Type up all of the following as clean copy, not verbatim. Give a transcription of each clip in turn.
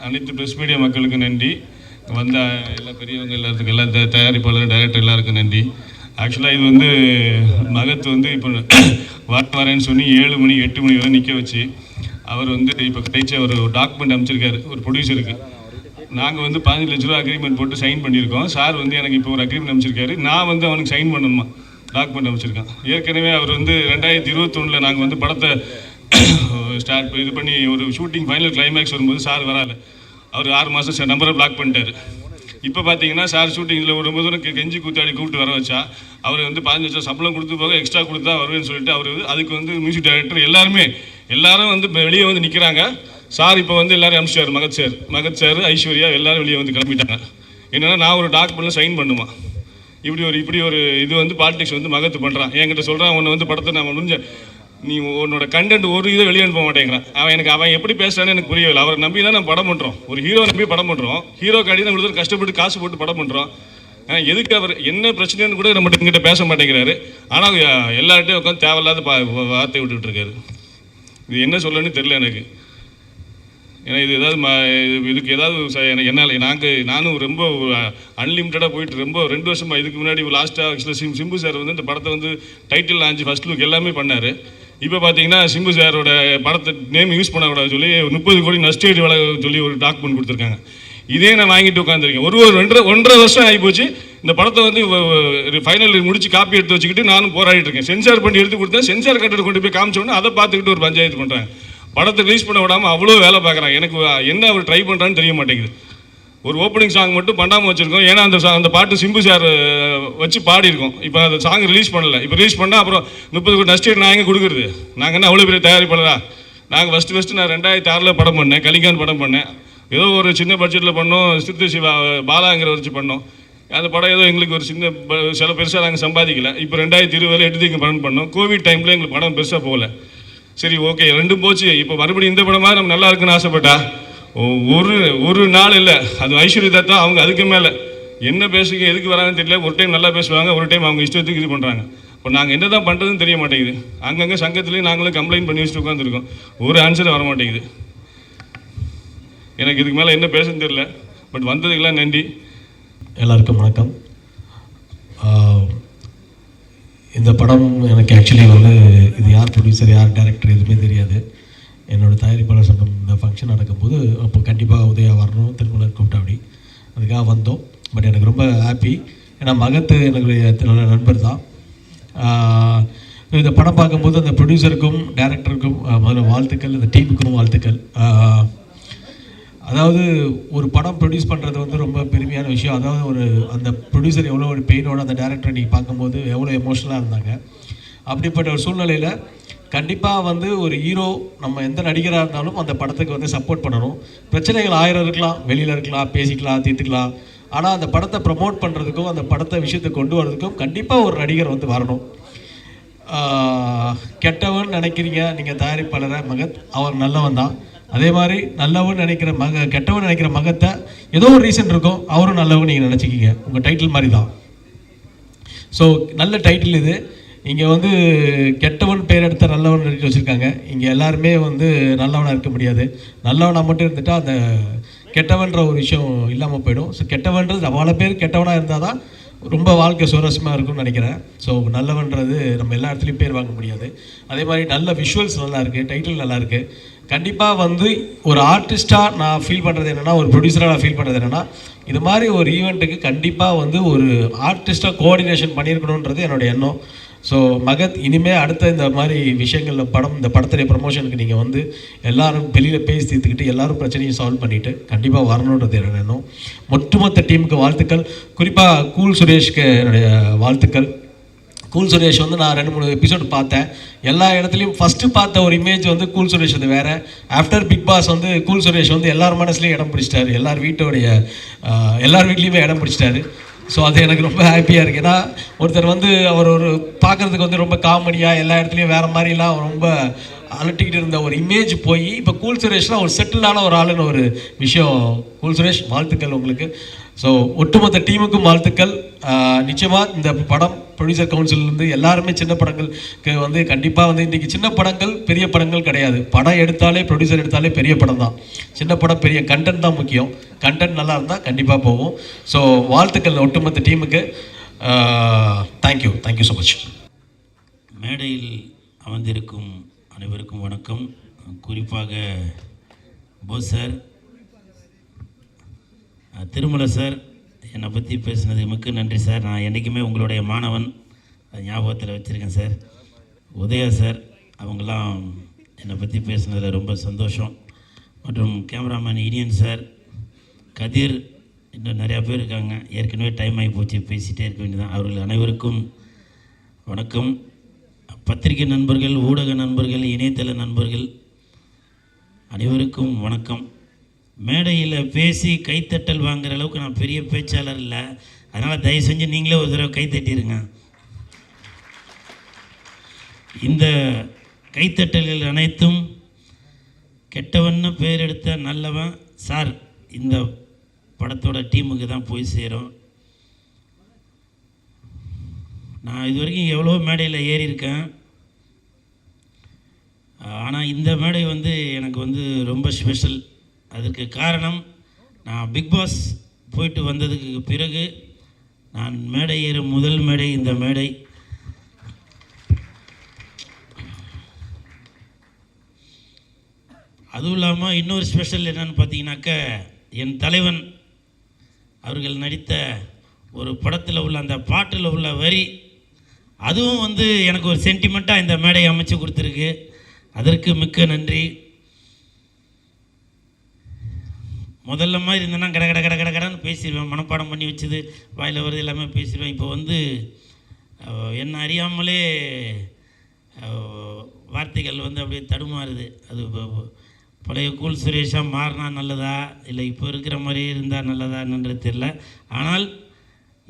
அனைத்து press media மக்களுக்கு நன்றி. வந்த எல்லா பெரியவங்க எல்லாத்துக்கும், எல்லா தயாரிப்பாளர் டைரக்டர் எல்லாருக்கும் நன்றி. ஆக்சுவலாக இது வந்து மகத் வந்து இப்போ வரேன்னு சொல்லி 7 மணி 8 மணி வரை நிற்க வச்சு அவர் வந்து இப்போ கிடைச்ச ஒரு டாக்குமெண்ட் அமைச்சிருக்காரு ஒரு ப்ரொடியூசருக்கு. நாங்கள் வந்து 15 லட்ச ரூபா அக்ரிமெண்ட் போட்டு சைன் பண்ணியிருக்கோம். சார் வந்து எனக்கு இப்போ ஒரு அக்ரிமெண்ட் அமைச்சிருக்காரு. நான் வந்து அவனுக்கு சைன் பண்ணணுமா டாக்குமெண்ட் அமைச்சிருக்கேன். ஏற்கனவே அவர் வந்து 2021 நாங்கள் வந்து படத்தை ஸ்டார்ட் இது பண்ணி ஒரு ஷூட்டிங் ஃபைனல் கிளைமேக்ஸ் வரும்போது சார் வராது. அவர் 6 மாதம் நம்பரை பிளாக் பண்ணிட்டார். இப்போ பார்த்தீங்கன்னா சார் ஷூட்டிங்கில் ஒரு ரொம்ப தூரம் கெஞ்சி கூத்தாடி கூப்பிட்டு வர வச்சா அவர் வந்து 15 லட்சம் சம்பளம் கொடுத்து போக எக்ஸ்ட்ரா கொடுத்தா வருவேன்னு சொல்லிட்டு அவர் அதுக்கு வந்து மியூசிக் டைரக்டர் எல்லாரும் வந்து வெளியே வந்து நிற்கிறாங்க. சார் இப்போ வந்து எல்லாரும் அனுப்பிச்சார். மகத் சார் ஐஸ்வர்யா எல்லாரும் வெளியே வந்து கிளம்பிட்டாங்க. என்னென்னா நான் ஒரு டாக்குமெண்ட்டில் சைன் பண்ணுமா இப்படி ஒரு இது வந்து பாலிடிக்ஸ் வந்து மகத்து பண்ணுறான். என்கிட்ட சொல்கிறான் உன்னை வந்து படத்தை நான் முடிஞ்ச நீ உன்னோட கண்டென்ட் ஒரு இதை வெளியே அனுப்ப மாட்டேங்கிறான். அவன் எப்படி பேசுறான்னு எனக்கு புரியவில்லை. அவரை நம்பி தான் நம்ம படம் பண்ணுறோம். ஒரு ஹீரோ நம்பி படம் பண்ணுறோம். ஹீரோ காடி தான் கொடுத்து கஷ்டப்பட்டு காசு போட்டு படம் பண்ணுறோம். எதுக்கு அவர் என்ன பிரச்சனைன்னு கூட நம்ம இங்கிட்ட பேச மாட்டேங்கிறாரு. ஆனால் எல்லார்ட்டையும் உட்காந்து தேவையில்லாத வார்த்தை விட்டுட்டு இருக்காரு. இது என்ன சொல்லணும்னு தெரியல எனக்கு. ஏன்னா இது ஏதாவது இதுக்கு ஏதாவது நானும் ரொம்ப அன்லிமிட்டடாக போயிட்டு ரொம்ப 2 வருஷமாக இதுக்கு முன்னாடி லாஸ்ட்டாக ஆக்சுவலாக சிம்பு சார் வந்து இந்த படத்தை வந்து டைட்டில் லான்ச் ஃபர்ஸ்ட் லுக் எல்லாமே பண்ணார். இப்போ பார்த்தீங்கன்னா சிம்பு சாரோட படத்தை நேம் யூஸ் பண்ணக்கூடாது சொல்லி 30 கோடி நஷ்டஈடு வழங்க சொல்லி ஒரு டாக்குமெண்ட் கொடுத்துருக்காங்க. இதே நான் வாங்கிட்டு உட்காந்துருக்கேன். ஒரு 1.5 வருஷம் ஆகி போச்சு. இந்த படத்தை வந்து ஃபைனல் முடிச்சு காப்பி எடுத்து வச்சுக்கிட்டு நானும் போராடிட்டு இருக்கேன். சென்சார் பண்ணி எடுத்து கொடுத்தேன். சென்சார் கட்டர் கொண்டு போய் காமிச்சோன்னா அதை பார்த்துக்கிட்டு ஒரு பஞ்சாயத்து பண்ணுறாங்க. படத்தை ரிலீஸ் பண்ண விடாமல் அவ்வளோ வேலை பார்க்குறாங்க. எனக்கு என்ன அவர் ட்ரை பண்ணுறான்னு தெரிய மாட்டேங்குது. ஒரு ஓப்பனிங் சாங் மட்டும் பண்ணாமல் வச்சுருக்கோம். ஏன்னா அந்த பாட்டு சிம்பு சார் வச்சு பாடியிருக்கோம். இப்போ அந்த சாங் ரிலீஸ் பண்ணலை. இப்போ ரிலீஸ் பண்ணால் அப்புறம் 30 கோடி நஷ்டம் நான் எங்கே கொடுக்குறது? நாங்கள் என்ன அவ்வளோ பெரிய தயாரிப்பாளரா? நாங்கள் ஃபஸ்ட்டு நான் 2006 படம் பண்ணேன். கலிங்கான் படம் பண்ணேன். ஏதோ ஒரு சின்ன பட்ஜெட்டில் பண்ணோம். சித்து சிவா பாலாங்கிற வச்சு பண்ணோம். அந்த படம் ஏதோ எங்களுக்கு ஒரு சின்ன சில பெருசாக நாங்கள் சம்பாதிக்கல. இப்போ 2020 8 படம் பண்ணோம். கோவிட் டைமில் எங்களுக்கு படம் பெருசாக போகல. சரி ஓகே, 2 போச்சு. இப்போ மறுபடியும் இந்த படமாக நம்ம நல்லா இருக்குன்னு ஆசைப்பட்டா ஒரு நாள் இல்லை. அது ஐஸ்வர்யா தத்தா அவங்க அதுக்கு மேலே என்ன பேசுங்க எதுக்கு வராங்கன்னு தெரியல. ஒரு டைம் நல்லா பேசுவாங்க, ஒரு டைம் அவங்க இஷ்டத்துக்கு இது பண்ணுறாங்க. இப்போ நாங்கள் என்ன தான் பண்ணுறதுன்னு தெரிய மாட்டேங்குது. அங்கங்கே சங்கத்துலேயும் நாங்களும் கம்ப்ளைண்ட் பண்ணி வச்சுட்டு உட்காந்துருக்கோம். ஒரு ஆன்சர் வர மாட்டேங்குது. எனக்கு இதுக்கு மேலே என்ன பேசுன்னு தெரியல. பட் வந்ததுக்கெல்லாம் நன்றி. எல்லாருக்கும் வணக்கம். இந்த படம் எனக்கு ஆக்சுவலி வந்து இது யார் ப்ரொடியூசர் யார் டைரக்டர் எதுவுமே தெரியாது. என்னோடய தயாரிப்பாளர் சங்கம் இந்த ஃபங்க்ஷன் நடக்கும்போது அப்போ கண்டிப்பாக உதயா வரணும் திருமலர் கூப்பிட்டாப்படி அதுக்காக வந்தோம். பட் எனக்கு ரொம்ப ஹாப்பி. ஏன்னா மகத்து என்னுடைய நல்ல நண்பர் தான். இந்த படம் பார்க்கும்போது அந்த ப்ரொடியூசருக்கும் டைரக்டருக்கும் முதல்ல வாழ்த்துக்கள், அந்த டீமுக்கும் வாழ்த்துக்கள். அதாவது ஒரு படம் ப்ரொடியூஸ் பண்ணுறது வந்து ரொம்ப பெருமையான விஷயம். அதாவது அந்த ப்ரொடியூசர் எவ்வளோ ஒரு பெயினோட அந்த டேரக்டர் நீங்கள் பார்க்கும்போது எவ்வளோ எமோஷனலாக இருந்தாங்க. அப்படிப்பட்ட ஒரு சூழ்நிலையில் கண்டிப்பாக வந்து ஒரு ஹீரோ நம்ம எந்த நடிகராக இருந்தாலும் அந்த படத்துக்கு வந்து சப்போர்ட் பண்ணணும். பிரச்சனைகள் 1000 இருக்கலாம், வெளியில் இருக்கலாம், பேசிக்கலாம், தீர்த்துக்கலாம். ஆனால் அந்த படத்தை ப்ரமோட் பண்ணுறதுக்கும் அந்த படத்தை விஷயத்தை கொண்டு வரதுக்கும் கண்டிப்பாக ஒரு நடிகர் வந்து வரணும். கெட்டவன் நினைக்கிறீங்க நீங்கள் தயாரிப்பாளரை மகத், அவர் நல்லவன் தான். அதே மாதிரி நல்லவன் நினைக்கிற கெட்டவன் நினைக்கிற மகத்தை ஏதோ ஒரு ரீசன் இருக்கும், அவரும் நல்லவன் நீங்கள் நினச்சிக்கிங்க. உங்கள் டைட்டில் மாதிரி தான். ஸோ நல்ல டைட்டில் இது. இங்கே வந்து கெட்டவன் பேர் எடுத்த நல்லவன் எழுதி வச்சுருக்காங்க. இங்கே எல்லாருமே வந்து நல்லவனாக இருக்க முடியாது. நல்லவனாக மட்டும் இருந்துட்டால் அந்த கெட்டவன்ற ஒரு விஷயம் இல்லாமல் போயிடும். ஸோ கெட்டவன்றது அவ்வளோ பேர் கெட்டவனாக இருந்தால் தான் ரொம்ப வாழ்க்கை சுவாரஸ்யமாக இருக்கும்னு நினைக்கிறேன். ஸோ நல்லவன்றது நம்ம எல்லா இடத்துலையும் பேர் வாங்க முடியாது. அதே மாதிரி நல்ல விஷுவல்ஸ் நல்லா இருக்குது, டைட்டில் நல்லா இருக்குது. கண்டிப்பாக வந்து ஒரு ஆர்டிஸ்ட்டாக நான் ஃபீல் பண்ணுறது என்னென்னா, ஒரு ப்ரொடியூசராக நான் ஃபீல் பண்ணுறது என்னென்னா, இது மாதிரி ஒரு ஈவெண்ட்டுக்கு கண்டிப்பாக வந்து ஒரு ஆர்டிஸ்ட்டாக கோஆர்டினேஷன் பண்ணியிருக்கணுன்றது என்னோடய எண்ணம். ஸோ மகத், இனிமேல் அடுத்த இந்த மாதிரி விஷயங்களில் இந்த படத்துடைய ப்ரமோஷனுக்கு நீங்கள் வந்து எல்லோரும் வெளியில் பேசி தீர்த்துக்கிட்டு எல்லோரும் பிரச்சனையும் சால்வ் பண்ணிவிட்டு கண்டிப்பாக வரணுன்றது என்னோட எண்ணம். ஒட்டுமொத்த டீமுக்கு வாழ்த்துக்கள். குறிப்பாக கூல் சுரேஷ்க்கு என்னுடைய வாழ்த்துக்கள். கூல் சுரேஷ் வந்து நான் 2-3 எபிசோடு பார்த்தேன். எல்லா இடத்துலையும் ஃபஸ்ட்டு பார்த்த ஒரு இமேஜ் வந்து கூல் சுரேஷ் வந்து வேறு. ஆஃப்டர் பிக் பாஸ் வந்து கூல் சுரேஷ் வந்து எல்லார் மனசுலையும் இடம் பிடிச்சிட்டாரு. எல்லார் வீட்லேயுமே இடம் பிடிச்சிட்டாரு. ஸோ அது எனக்கு ரொம்ப ஹாப்பியாக இருக்குது. ஏன்னா ஒருத்தர் வந்து அவர் பார்க்குறதுக்கு வந்து ரொம்ப காமெடியாக எல்லா இடத்துலையும் வேறு மாதிரிலாம் ரொம்ப அலட்டிக்கிட்டு இருந்த ஒரு இமேஜ் போய் இப்போ கூல் சுரேஷ்லாம் ஒரு செட்டிலான ஒரு ஆளுன்னு ஒரு விஷயம். கூல் சுரேஷ் வாழ்த்துக்கள் உங்களுக்கு. ஸோ ஒட்டுமொத்த டீமுக்கும் வாழ்த்துக்கள். நிச்சயமாக இந்த படம் ப்ரொடியூசர் கவுன்சிலேருந்து எல்லாருமே சின்ன படங்களுக்கு வந்து கண்டிப்பாக வந்து இன்றைக்கி சின்ன படங்கள் பெரிய படங்கள் கிடையாது. படம் எடுத்தாலே ப்ரொடியூசர் எடுத்தாலே பெரிய படம் தான். சின்ன படம் பெரிய கண்டென்ட் தான் முக்கியம். கண்டென்ட் நல்லா இருந்தால் கண்டிப்பாக போகும். ஸோ வாழ்த்துக்கள் ஒட்டுமொத்த டீமுக்கு. Thank you so much. மேடையில் அமர்ந்திருக்கும் அனைவருக்கும் வணக்கம். குறிப்பாக போஸ் சார், திருமலை சார் என்னை பற்றி பேசுனது மிக்க நன்றி சார். நான் என்றைக்குமே உங்களுடைய மாணவன், அது ஞாபகத்தில் வச்சுருக்கேன் சார். உதயா சார் அவங்களாம் என்னை பற்றி பேசுனதில் ரொம்ப சந்தோஷம். மற்றும் கேமராமேன் இனியன் சார், கதிர், இன்னும் நிறையா பேர் இருக்காங்க. ஏற்கனவே டைம் ஆகி போச்சு, பேசிகிட்டே இருக்க வேண்டியதான். அவர்கள் அனைவருக்கும் வணக்கம். பத்திரிகை நண்பர்கள், ஊடக நண்பர்கள், இணையதள நண்பர்கள் அனைவருக்கும் வணக்கம். மேடையில் பேசி கைத்தட்டல் வாங்குகிற அளவுக்கு நான் பெரிய பேச்சாளர் இல்லை. அதனால் தயவு செஞ்சு நீங்களே ஒரு தடவை கைத்தட்டிடுங்க. இந்த கைத்தட்டல்கள் அனைத்தும் கெட்டவன்னு பேர் எடுத்த நல்லவன் சார் இந்த படத்தோட டீமுக்கு தான் போய் சேரும். நான் இது வரைக்கும் எவ்வளோ மேடையில் ஏறி இருக்கேன். ஆனால் இந்த மேடை வந்து எனக்கு வந்து ரொம்ப ஸ்பெஷல். அதுக்கு காரணம், நான் பிக் பாஸ் போயிட்டு வந்ததுக்கு பிறகு நான் மேடை ஏறும் முதல் மேடை இந்த மேடை. அதுவும் இல்லாமல் இன்னொரு ஸ்பெஷல் என்னன்னு பார்த்தீங்கன்னாக்க, என் தலைவன் அவர்கள் நடித்த ஒரு படத்தில் உள்ள அந்த பாட்டில் உள்ள வரி, அதுவும் வந்து எனக்கு ஒரு சென்டிமெண்ட்டாக இந்த மேடையை அமைச்சு கொடுத்துருக்கு. அதற்கு மிக்க நன்றி. முதல்ல மாதிரி இருந்தேன்னா கடன்னு பேசிடுவேன். மனப்பாடம் பண்ணி வச்சது வாயில் வருது எல்லாமே பேசிடுவேன். இப்போ வந்து என்ன அறியாமலே வார்த்தைகள் வந்து அப்படியே தடுமாறுது. அது பழைய கூல் சுரேஷாக மாறினா நல்லதா இல்லை இப்போ இருக்கிற மாதிரியே இருந்தால் நல்லதான்னு தெரியல. ஆனால்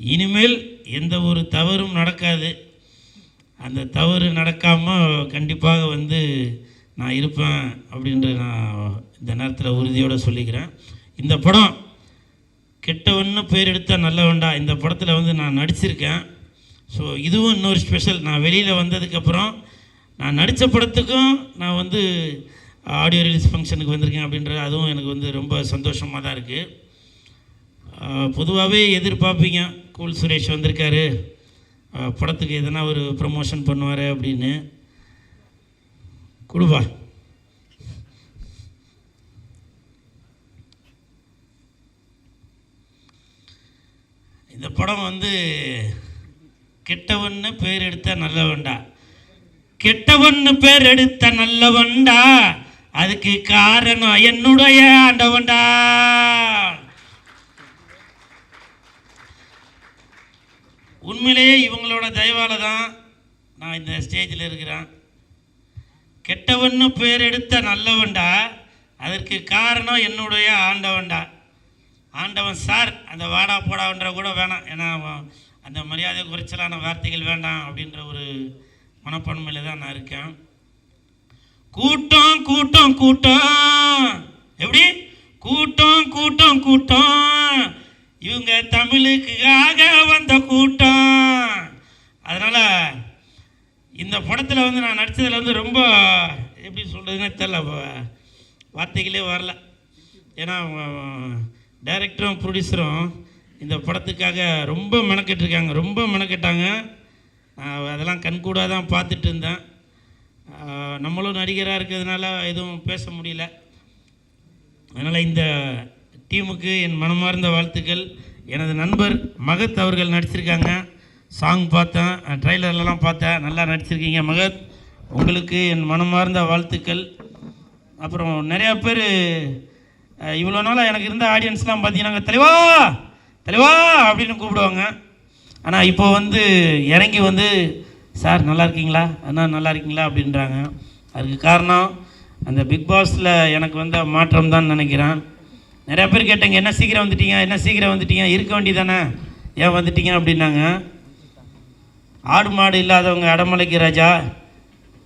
இனிமேல் எந்த ஒரு தவறும் நடக்காது. அந்த தவறு நடக்காமல் கண்டிப்பாக வந்து நான் இருப்பேன் அப்படின்ற நான் இந்த நேரத்தில் உறுதியோடு சொல்லிக்கிறேன். இந்த படம் கெட்டவன்னு பேர் எடுத்தால் நல்லவன்டா, இந்த படத்தில் வந்து நான் நடிச்சிருக்கேன். ஸோ இதுவும் இன்னொரு ஸ்பெஷல். நான் வெளியில் வந்ததுக்கப்புறம் நான் நடித்த படத்துக்கும் நான் வந்து ஆடியோ ரிலீஸ் ஃபங்க்ஷனுக்கு வந்திருக்கேன் அப்படின்றது அதுவும் எனக்கு வந்து ரொம்ப சந்தோஷமாக தான் இருக்குது. பொதுவாகவே எதிர்பார்ப்பீங்க, கூல் சுரேஷ் வந்திருக்காரு, படத்துக்கு எதனா ஒரு ப்ரமோஷன் பண்ணுவார் அப்படின்னு. கொடுப்பா. இந்த படம் வந்து கெட்டவன்னு பேர் எடுத்த நல்லவன்டா. கெட்டவன்னு பேர் எடுத்த நல்லவன்டா, அதுக்கு காரணம் என்னுடைய ஆண்டவன்டா. உண்மையிலேயே இவங்களோட தயவால தான் நான் இந்த ஸ்டேஜில் இருக்கிறேன். கெட்டவன்னு பேர் எடுத்த நல்லவன்டா, அதற்கு காரணம் என்னுடைய ஆண்டவன்டா. ஆண்டவன் சார் அந்த வாடா போடான்ற கூட வேணாம், ஏன்னா அந்த மரியாதை குறைச்சலான வார்த்தைகள் வேண்டாம் அப்படின்ற ஒரு மனப்பான்மையில் தான் நான் இருக்கேன். கூட்டம் கூட்டம் கூட்டம், எப்படி கூட்டம் கூட்டம் கூட்டம், இவங்க தமிழுக்காக வந்த கூட்டம். அதனால் இந்த படத்தில் வந்து நான் நடித்ததில் வந்து ரொம்ப எப்படி சொல்கிறதுன்னு தெரியல, வார்த்தைகளே வரல. ஏன்னா டைரக்டரும் ப்ரொடியூசரும் இந்த படத்துக்காக ரொம்ப மெனக்கெட்டுருக்காங்க, ரொம்ப மெனக்கெட்டாங்க. அதெல்லாம் கண்கூடாக தான் பார்த்துட்டு இருந்தேன். நம்மளும் நடிகராக இருக்கிறதுனால எதுவும் பேச முடியல. அதனால் இந்த டீமுக்கு என் மனமார்ந்த வாழ்த்துக்கள். எனது நண்பர் மகத் அவர்கள் நடிச்சிருக்காங்க. சாங் பார்த்தேன், ட்ரைலர்லாம் பார்த்தேன், நல்லா நடிச்சிருக்கீங்க மகத், உங்களுக்கு என் மனமார்ந்த வாழ்த்துக்கள். அப்புறம் நிறையா பேர் இவ்வளோ நாளாக எனக்கு இருந்த ஆடியன்ஸ்லாம் பார்த்தீங்கன்னா தலைவா தலைவா அப்படின்னு கூப்பிடுவாங்க. ஆனால் இப்போ வந்து இறங்கி வந்து சார் நல்லா இருக்கீங்களா, அண்ணா நல்லா இருக்கீங்களா அப்படின்றாங்க. அதுக்கு காரணம் அந்த பிக் பாஸில் எனக்கு வந்த மாற்றம் தான் நினைக்கிறேன். நிறையா பேர் கேட்டாங்க, என்ன சீக்கிரம் வந்துட்டீங்க, என்ன சீக்கிரம் வந்துட்டீங்க, இருக்க வேண்டியதானே, ஏன் வந்துட்டீங்க அப்படின்னாங்க. ஆடு மாடு இல்லாதவங்க அடமலைக்கு ராஜா,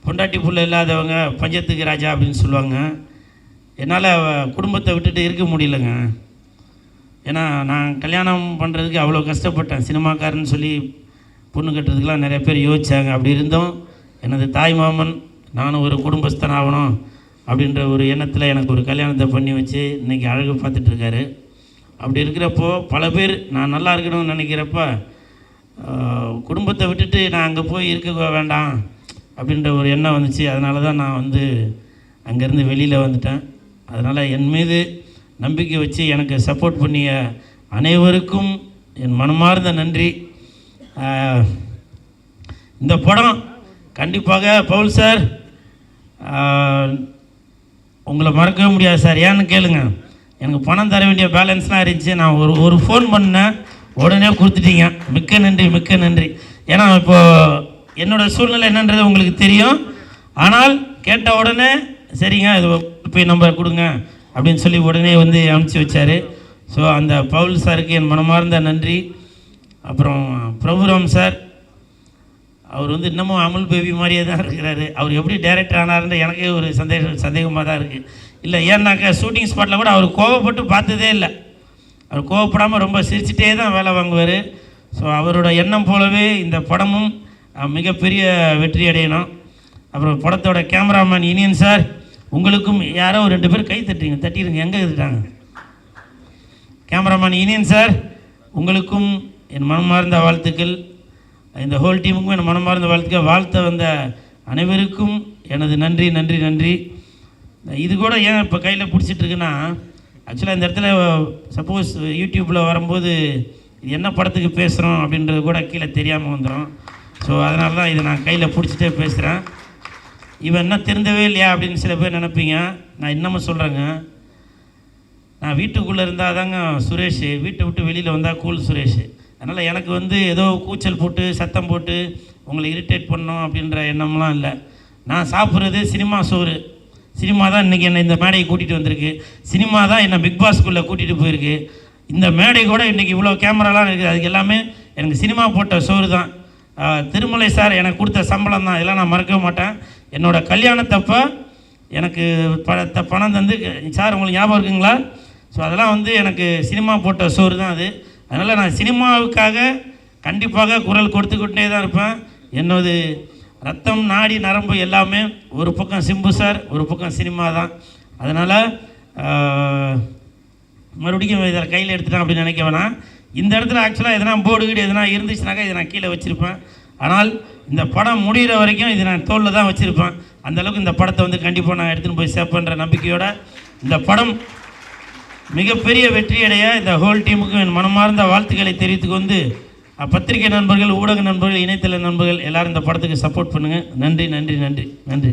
பொண்டாட்டி புள்ள இல்லாதவங்க பஞ்சத்துக்கு ராஜா அப்படின்னு சொல்லுவாங்க. என்னால் குடும்பத்தை விட்டுட்டு இருக்க முடியலைங்க. ஏன்னா நான் கல்யாணம் பண்ணுறதுக்கு அவ்வளோ கஷ்டப்பட்டேன். சினிமாக்காரன்னு சொல்லி பொண்ணு கட்டுறதுக்கெலாம் நிறைய பேர் யோசித்தாங்க. அப்படி இருந்தும் எனது தாய் மாமன் நானும் ஒரு குடும்பஸ்தன் ஆகணும் அப்படின்ற ஒரு எண்ணத்தில் எனக்கு ஒரு கல்யாணத்தை பண்ணி வச்சு இன்றைக்கி அழகு பார்த்துட்ருக்காரு. அப்படி இருக்கிறப்போ பல பேர் நான் நல்லா இருக்கணும்னு நினைக்கிறப்ப குடும்பத்தை விட்டுட்டு நான் அங்கே போய் இருக்க வேண்டாம் அப்படின்ற ஒரு எண்ணம் வந்துச்சு. அதனால தான் நான் வந்து அங்கேருந்து வெளியில் வந்துட்டேன். அதனால் என் மீது நம்பிக்கை வச்சு எனக்கு சப்போர்ட் பண்ணிய அனைவருக்கும் என் மனமார்ந்த நன்றி. இந்த படம் கண்டிப்பாக பவுல் சார் உங்களை மறக்கவே முடியாது சார். ஏன்னு கேளுங்க, எனக்கு பணம் தர வேண்டிய பேலன்ஸ்லாம் இருந்துச்சு. நான் ஒரு ஃபோன் பண்ணேன், உடனே கொடுத்துட்டீங்க. மிக்க நன்றி, மிக்க நன்றி. ஏன்னா இப்போது என்னோடய சூழ்நிலை என்னன்றது உங்களுக்கு தெரியும். ஆனால் கேட்ட உடனே சரிங்க இது போய் நம்பர் கொடுங்க அப்படின்னு சொல்லி உடனே வந்து அனுப்பிச்சி வச்சார். ஸோ அந்த பவுல் சாருக்கு என் மனமார்ந்த நன்றி. அப்புறம் பிரபுராம் சார், அவர் வந்து இன்னமும் அமுல் பேபி மாதிரியே தான் இருக்கிறாரு. அவர் எப்படி டைரக்டர் ஆனார்ன்ற எனக்கே ஒரு சந்தேகமாக தான் இருக்குது. இல்லை ஏன்னாக்கா ஷூட்டிங் ஸ்பாட்டில் கூட அவர் கோவப்பட்டு பார்த்ததே இல்லை. அவர் கோவப்படாமல் ரொம்ப சிரிச்சிட்டே தான் வேலை வாங்குவார். ஸோ அவரோட எண்ணம் போலவே இந்த படமும் மிகப்பெரிய வெற்றி அடையணும். அப்புறம் படத்தோட கேமராமேன் இனியன் சார், உங்களுக்கும் யாரோ ஒரு 2 பேர் கை தட்டிடுங்க. எங்கே இருந்துட்டாங்க? கேமராமேன் இனியன் சார், உங்களுக்கும் என் மனமார்ந்த வாழ்த்துக்கள். இந்த ஹோல் டீமுக்கும் என் மனமார்ந்த வாழ்த்துக்கள். வாழ்த்த வந்த அனைவருக்கும் எனது நன்றி நன்றி நன்றி. இது கூட ஏன் இப்போ கையில் பிடிச்சிட்ருக்குன்னா, ஆக்சுவலாக இந்த இடத்துல சப்போஸ் யூடியூப்பில் வரும்போது இது என்ன படத்துக்கு பேசுகிறோம் அப்படின்றது கூட கீழே தெரியாமல் வந்துடும். ஸோ அதனால தான் இதை நான் கையில் பிடிச்சிட்டே பேசுகிறேன். இவன் என்ன திருந்தவே இல்லையா அப்படின்னு சில பேர் நினைப்பீங்க. நான் இன்னமும் சொல்கிறேங்க, நான் வீட்டுக்குள்ளே இருந்தால் தாங்க சுரேஷ், வீட்டை விட்டு வெளியில் வந்தால் கூல் சுரேஷ். அதனால் எனக்கு வந்து ஏதோ கூச்சல் போட்டு சத்தம் போட்டு உங்களை இரிட்டேட் பண்ணோம் அப்படின்ற எண்ணம்லாம் இல்லை. நான் சாப்பிட்றது சினிமா சோறு. சினிமா தான் இன்றைக்கி என்னை இந்த மேடையை கூட்டிகிட்டு வந்திருக்கு. சினிமா தான் என்னை பிக் பாஸ்குள்ளே கூட்டிகிட்டு போயிருக்கு. இந்த மேடை கூட இன்றைக்கி இவ்வளோ கேமராலாம் இருக்குது. அதுக்கு எல்லாமே எனக்கு சினிமா போட்ட சோறு தான். திருமலை சார் எனக்கு கொடுத்த சம்பளம் தான். இதெல்லாம் நான் மறக்கவே மாட்டேன். என்னோடய கல்யாணத்தப்போ எனக்கு பணம் தந்து, சார் உங்களுக்கு ஞாபகம் இருக்குங்களா? ஸோ அதெல்லாம் வந்து எனக்கு சினிமா போட்ட சோறு தான் அது. அதனால் நான் சினிமாவுக்காக கண்டிப்பாக குரல் கொடுத்துக்கிட்டே தான் இருப்பேன். என்னோட ரத்தம் நாடி நரம்பு எல்லாமே ஒரு பக்கம் சிம்பு சார், ஒரு பக்கம் சினிமா தான். அதனால் மறுபடியும் இதை கையில் எடுத்துட்டேன் அப்படின்னு நினைக்க வேணாம். இந்த இடத்துல ஆக்சுவலாக எதனா போர்டு கீடு எதனா இருந்துச்சுனாக்கா இதை நான் கீழே வச்சுருப்பேன். ஆனால் இந்த படம் முடிகிற வரைக்கும் இதை நான் தோளில் தான் வச்சுருப்பேன். அந்தளவுக்கு இந்த படத்தை வந்து கண்டிப்பாக நான் எடுத்துகிட்டு போய் சேர்ப்பேன்ற நம்பிக்கையோடு இந்த படம் மிகப்பெரிய வெற்றியடைய இந்த ஹோல் டீமுக்கும் என் மனமார்ந்த வாழ்த்துக்களை தெரிவித்துக்கு வந்து பத்திரிகை நண்பர்கள், ஊடக நண்பர்கள், இணையதள நண்பர்கள் எல்லோரும் இந்த படத்துக்கு சப்போர்ட் பண்ணுங்கள். நன்றி நன்றி நன்றி நன்றி.